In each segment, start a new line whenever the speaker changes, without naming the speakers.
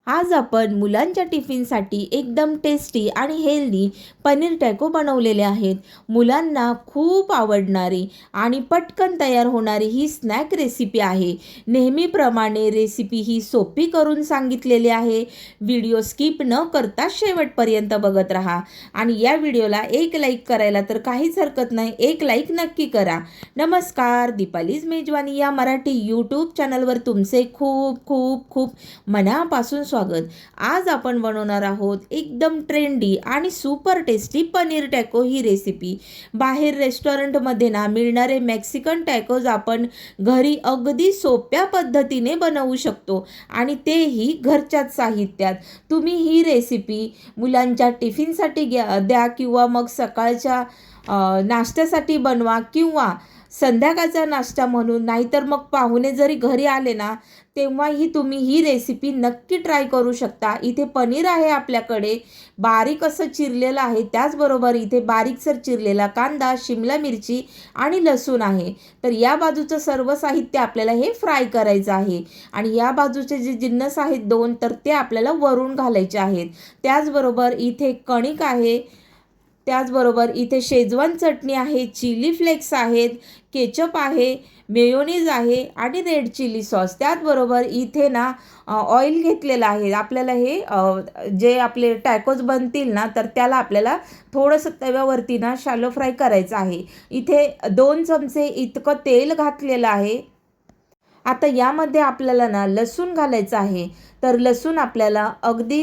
आज आपण मुलांच्या टिफिनसाठी एकदम टेस्टी आणि हेल्दी पनीर टॅको बनवलेले आहेत. मुलांना खूप आवडणारी आणि पटकन तयार होणारी ही स्नॅक रेसिपी आहे. नेहमीप्रमाणे रेसिपी ही सोपी करून सांगितलेली आहे. व्हिडिओ स्किप न करता शेवटपर्यंत बघत राहा आणि या व्हिडिओला एक लाईक करायला तर काहीच हरकत नाही, एक लाईक नक्की करा. नमस्कार, दीपालीज मेजवानी या मराठी यूट्यूब चॅनलवर तुमचे खूप खूप खूप मनापासून स्वागत. आज आपण बनवणार आहोत एकदम ट्रेंडी आणि सुपर टेस्टी पनीर टॅको ही रेसिपी. बाहेर रेस्टॉरंटमध्ये ना मिळणारे मेक्सिकन टॅकोज आपण घरी अगदी सोप्या पद्धतीने बनवू शकतो आणि तेही घरच्याच साहित्यात. तुम्ही ही रेसिपी मुलांच्या टिफिनसाठी द्या किंवा मग सकाळच्या नाश्त्यासाठी बनवा किंवा संध्याकाळचा नाश्ता म्हणून, नाहीतर मग पाहुणे जरी घरी आले ना तेव्हाही तुम्ही ही रेसिपी नक्की ट्राय करू शकता. इथे पनीर आहे आपल्याकडे, बारीक असं चिरलेलं आहे. त्याचबरोबर इथे बारीकसर चिरलेला कांदा, शिमला मिरची आणि लसूण आहे. तर या बाजूचं सर्व साहित्य आपल्याला हे फ्राय करायचं आहे आणि या बाजूचे जे जिन्नस आहेत दोन, तर ते आपल्याला वरून घालायचे आहेत. त्याचबरोबर इथे कणिक आहे, त्याचबरोबर इथे शेजवान चटणी आहे, चिली फ्लेक्स आहेत, केचप आहे, मेयोनीज आहे आणि रेड चिली सॉस. त्याचबरोबर इथे ना ऑइल घेतलेलं आहे. आपल्याला हे जे आपले टॅकोज बनतील ना तर त्याला आपल्याला थोडंसं तव्यावरती ना शॅलो फ्राय करायचं आहे. इथे 2 चमचे इतकं तेल घातलेलं आहे. आता यामध्ये आपल्याला ना लसूण घालायचं आहे. तर लसूण आपल्याला अगदी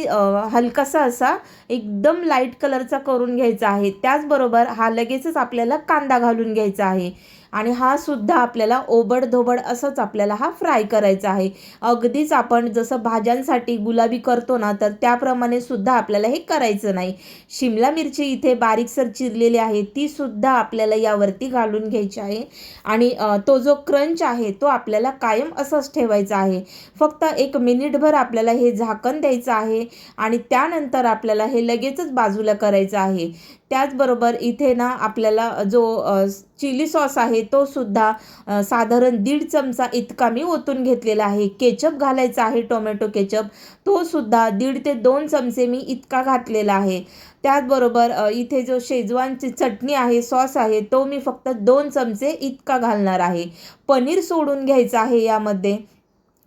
हलकासा असा एकदम लाईट कलरचा करून घ्यायचा आहे. त्याचबरोबर हा लगेचच आपल्याला कांदा घालून घ्यायचा आहे आणि हा सुद्धा आपल्याला ओबडधोबड असंच आपल्याला हा फ्राय करायचा आहे. अगदीच आपण जसं भाज्यांसाठी गुलाबी करतो ना तर त्याप्रमाणे सुद्धा आपल्याला हे करायचं नाही. शिमला मिरची इथे बारीकसर चिरलेली आहे, ती सुद्धा आपल्याला यावरती घालून घ्यायची आहे आणि तो जो क्रंच आहे तो आपल्याला कायम असंच ठेवायचा आहे. फक्त 1 मिनिटभर आपल्याला हे झाकण द्यायचं आहे आणि त्यानंतर आपल्याला हे लगेचच बाजूला करायचं आहे. त्याचबरोबर इथे ना आपल्याला जो चिली सॉस आहे तो सुद्धा साधारण 1.5 चमचा इतका मी ओतून घेतलेला आहे. केचप घालायचा आहे, टोमॅटो केचप, तो सुद्धा 1.5 ते 2 चमचे मी इतका घातलेला आहे. त्याचबरोबर इथे जो शेजवानची चटणी आहे, सॉस आहे, तो मी फक्त 2 चमचे इतका घालणार आहे. पनीर सोडून घ्यायचं आहे यामध्ये.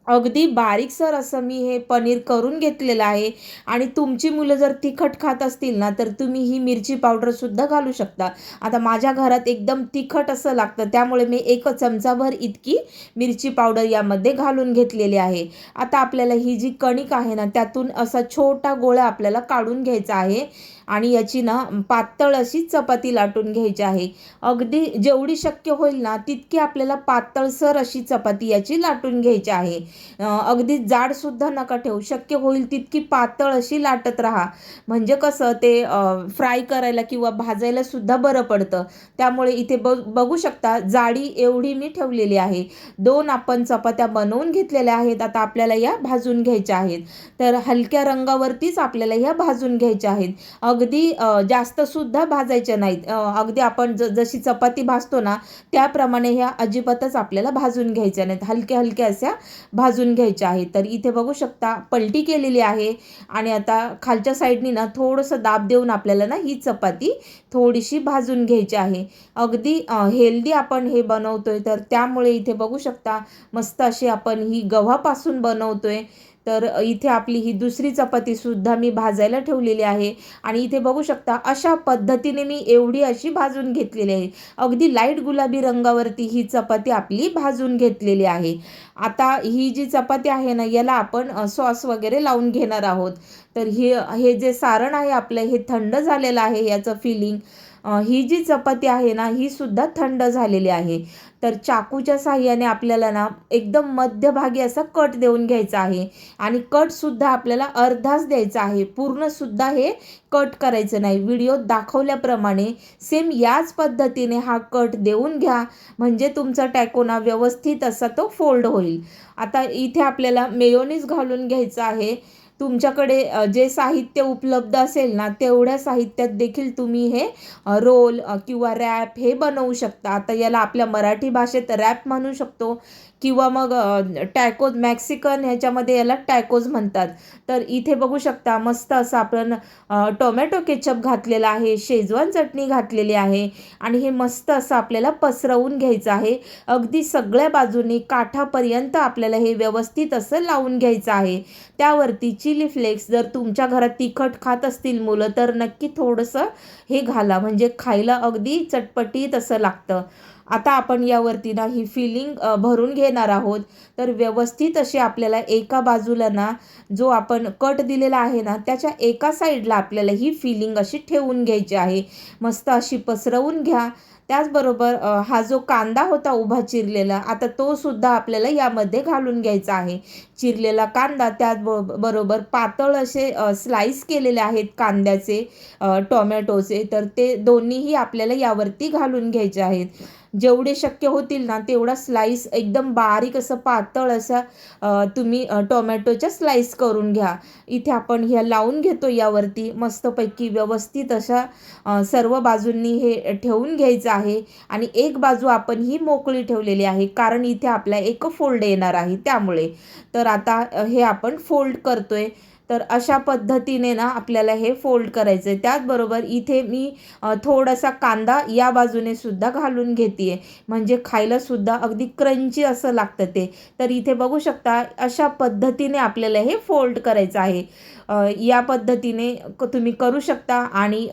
अगदी बारीकसर असं मी हे पनीर करून घेतलेलं आहे आणि तुमची मुलं जर तिखट खात असतील ना तर तुम्ही ही मिरची पावडरसुद्धा घालू शकता. आता माझ्या घरात एकदम तिखट असं लागतं त्यामुळे मी 1 चमचाभर इतकी मिरची पावडर यामध्ये घालून घेतलेली आहे. आता आपल्याला ही जी कणिक आहे ना त्यातून असा छोटा गोळा आपल्याला काढून घ्यायचा आहे आणि याची ना पातळ अशी चपाती लाटून घ्यायची आहे. अगदी जेवढी शक्य होईल ना तितकी आपल्याला पातळसर अशी चपाती याची लाटून घ्यायची आहे. अगदी जाडसुद्धा नका ठेवू, शक्य होईल तितकी पातळ अशी लाटत राहा. म्हणजे कसं ते फ्राय करायला किंवा भाजायला सुद्धा बरं पडतं. त्यामुळे इथे बघू शकता जाडी एवढी मी ठेवलेली आहे. 2 आपण चपात्या बनवून घेतलेल्या आहेत. आता आपल्याला या भाजून घ्यायच्या आहेत. तर हलक्या रंगावरतीच आपल्याला ह्या भाजून घ्यायच्या आहेत. अगदी जास्तसुद्धा भाजायच्या नाहीत. अगदी आपण जशी चपाती भाजतो ना त्याप्रमाणे ह्या अजिबातच आपल्याला भाजून घ्यायच्या नाहीत. हलक्या हलक्या अशा भाजून घ्यायच्या आहेत. तर इथे बघू शकता पलटी केलेली आहे आणि आता खालच्या साईडनी ना थोडंसं दाब देऊन आपल्याला ना ही चपाती थोडीशी भाजून घ्यायची आहे. अगदी हेल्दी आपण हे बनवतोय तर त्यामुळे इथे बघू शकता मस्त अशी आपण ही गव्हापासून बनवतोय. तर इथे आपली ही दुसरी चपातीसुद्धा मी भाजायला ठेवलेली आहे आणि इथे बघू शकता अशा पद्धतीने मी एवढी अशी भाजून घेतलेली आहे. अगदी लाईट गुलाबी रंगावरती ही चपाती आपली भाजून घेतलेली आहे. आता ही जी चपाती आहे ना याला आपण सॉस वगैरे लावून घेणार आहोत. तर हे जे सारण आहे आपलं हे थंड झालेलं आहे. याचं फिलिंग ही जी चपाती आहे ना ही सुद्धा थंड झालेली आहे. तर चाकूच्या साहाय्याने आपल्याला ना एकदम मध्यभागी असा कट देऊन घ्यायचा आहे आणि कटसुद्धा आपल्याला अर्धाच द्यायचा आहे. पूर्णसुद्धा हे कट करायचं नाही. व्हिडिओत दाखवल्याप्रमाणे सेम याच पद्धतीने हा कट देऊन घ्या म्हणजे तुमचा टॅकोना व्यवस्थित असा तो फोल्ड होईल. आता इथे आपल्याला मेयोनीज घालून घ्यायचं आहे. तुमच्याकडे जे साहित्य उपलब्ध असेल ना तेवढ्या साहित्यात देखील तुम्ही हे रोल किंवा रॅप हे बनवू शकता. आता याला आपल्या मराठी भाषेत रॅप म्हणू शकतो किंवा मग टॅकोज मेक्सिकन ह्याच्यामध्ये याला टॅकोज म्हणतात. तर इथे बघू शकता मस्त असं आपण टोमॅटो केचप घातलेला आहे, शेजवान चटणी घातलेली आहे आणि हे मस्त असं आपल्याला पसरवून घ्यायचं आहे. अगदी सगळ्या बाजूनी काठापर्यंत आपल्याला हे व्यवस्थित असं लावून घ्यायचं आहे. त्यावरती चिली फ्लेक्स, जर तुमच्या घरात तिखट खात असतील मुलं तर नक्की थोडंसं हे घाला, म्हणजे खायला अगदी चटपटीत असं लागतं. आता आपण यावरती ना ही फिलिंग भरून घेणार आहोत. तर व्यवस्थित अशी आपल्याला एका बाजूला ना जो आपण कट दिलेला आहे ना त्याच्या एका साईडला आपल्याला ही फिलिंग अशी ठेवून घ्यायची आहे. मस्त अशी पसरवून घ्या. त्याचबरोबर हा जो कांदा होता उभा चिरलेला, आता तो सुद्धा आपल्याला यामध्ये घालून घ्यायचा आहे. चिरलेला कांदा, त्याचबरोबर पातळ असे स्लाइस केलेले आहेत कांद्याचे, टोमॅटोचे, तर ते दोन्हीही आपल्याला यावरती घालून घ्यायचे आहेत. जेवढे शक्य होतील ना तेवढा स्लाइस एकदम बारीक असं पातळ असा तुम्ही टोमॅटोच्या स्लाइस करून घ्या. इथे आपण ह्या लावून घेतो यावरती मस्तपैकी व्यवस्थित अशा सर्व बाजूंनी हे ठेवून घ्यायचं आहे. आणि एक बाजू आपण ही मोकळी ठेवलेली आहे, कारण इथे आपला एक फोल्ड येणार आहे त्यामुळे. तर आता हे आपण फोल्ड करतोय. तर अशा पद्धतीने ना आपल्याला हे फोल्ड करायचं आहे. त्याचबरोबर इथे मी थोडासा कांदा या बाजूने सुद्धा घालून घेते आहे, म्हणजे खायलासुद्धा अगदी क्रंची असं लागतं ते. तर इथे बघू शकता अशा पद्धतीने आपल्याला हे फोल्ड करायचं आहे. या पद्धतीने तुम्ही करू शकता आणि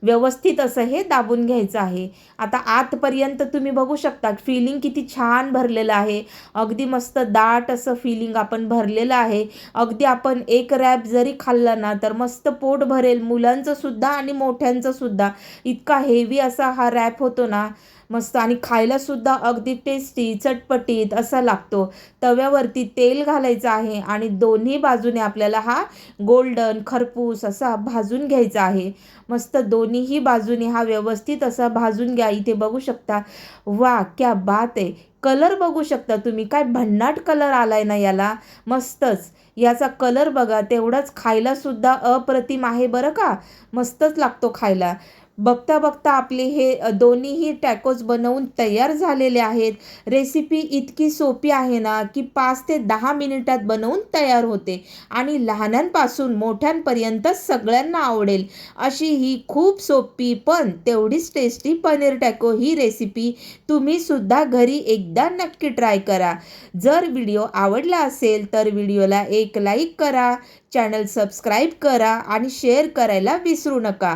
व्यवस्थित असं हे दाबून घ्यायचं आहे. आता आतपर्यंत तुम्ही बघू शकता फिलिंग किती छान भरलेलं आहे. अगदी मस्त दाट असं फिलिंग आपण भरलेलं आहे. अगदी आपण एक रॅप जरी खाल्ला ना तर मस्त पोट भरेल मुलांचं सुद्धा आणि मोठ्यांचं सुद्धा. इतका हेवी असा हा रॅप होतो ना मस्त, आणि खायला सुद्धा अगदी टेस्टी चटपटीत असा लागतो. तव्यावरती तेल घालायचं आहे आणि दोन्ही बाजूने आपल्याला हा गोल्डन खरपूस असा भाजून घ्यायचा आहे. मस्त दोन्हीही बाजूने हा व्यवस्थित असा भाजून घ्या. इथे बघू शकता, वा क्या बात आहे. कलर बघू शकता तुम्ही, काय भन्नाट कलर आलाय ना याला, मस्तच. याचा कलर बघा, तेवढाच खायला सुद्धा अप्रतिम आहे बरं का, मस्तच लागतो खायला. बघता बघता आपले हे दोन्हीही टॅकोज बनवून तयार झालेले आहेत. रेसिपी इतकी सोपी आहे ना की 5 ते 10 मिनिटात बनवून तयार होते आणि लहानांपासून मोठ्यांपर्यंत सगळ्यांना आवडेल अशी ही खूप सोपी पण तेवढीच टेस्टी पनीर टॅको ही रेसिपी तुम्ही सुद्धा घरी एकदा नक्की ट्राय करा. जर व्हिडिओ आवडला असेल तर व्हिडिओला एक लाईक करा, चॅनल सबस्क्राईब करा आणि शेअर करायला विसरू नका.